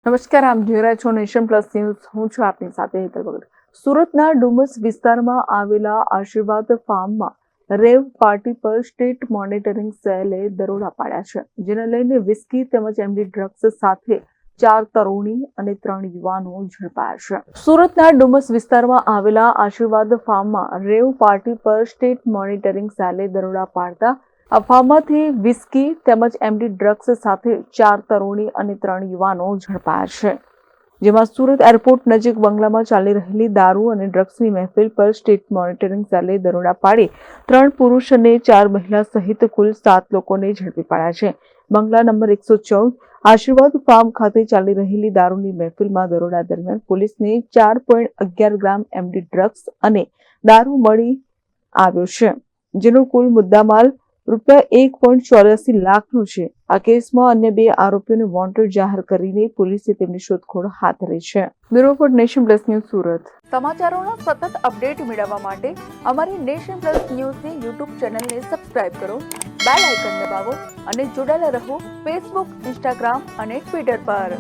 નમસ્કાર, આપ જોઈ રહ્યા છો નેશન પ્લસ ન્યૂઝ. હું છું આપની સાથે હેતલ ભગત. સુરતના ડુમસ વિસ્તારમાં આવેલા આશીર્વાદ ફાર્મમાં રેવ પાર્ટી પર સ્ટેટ મોનિટરિંગ સેલે દરોડા પાડ્યા છે, જેને લઈને વિસ્કી તેમજ એમડી ડ્રગ્સ સાથે 4 તરુણી અને 3 યુવાનો ઝડપાયા છે. સુરતના ડુમસ વિસ્તારમાં આવેલા આશીર્વાદ ફાર્મમાં રેવ પાર્ટી પર સ્ટેટ મોનિટરિંગ સેલે દરોડા પાડતા આ ફાર્મમાંથી વિસ્કી તેમજ એમડી ડ્રગ્સ સાથે 4 તરુણી અને 3 યુવાનો ઝડપાયા છે, જેમાં સુરત એરપોર્ટ નજીક બંગલામાં ચાલી રહેલી દારૂ અને ડ્રગ્સની મહેફિલ પર સ્ટેટ મોનિટરિંગ સેલે દરોડા પાડી 3 પુરુષ અને 4 મહિલા સહિત કુલ 7 લોકોને ઝડપી પાડ્યા છે. બંગલા નંબર 114 આશીર્વાદ ફાર્મ ખાતે ચાલી રહેલી દારૂની મહેફિલમાં દરોડા દરમિયાન પોલીસને 4.11 ગ્રામ એમડી ડ્રગ્સ અને દારૂ મળી આવ્યો છે, જેનો કુલ મુદ્દામાલ ₹1.84 લાખનો છે. આ કેસમાં અન્ય 2 આરોપીઓને વોન્ટેડ જાહેર કરીને પોલીસે તેમની શોધખોળ હાથ ધરી છે. Bureau report, Nation plus news, Surat. સમાચારોના સતત અપડેટ મેળવવા માટે અમારી નેશન પ્લસ ન્યૂઝની યુટ્યુબ ચેનલને સબસ્ક્રાઇબ કરો, બેલ આઇકન દબાવો અને જોડાયેલા રહો ફેસબુક, ઇન્સ્ટાગ્રામ અને ટ્વિટર પર.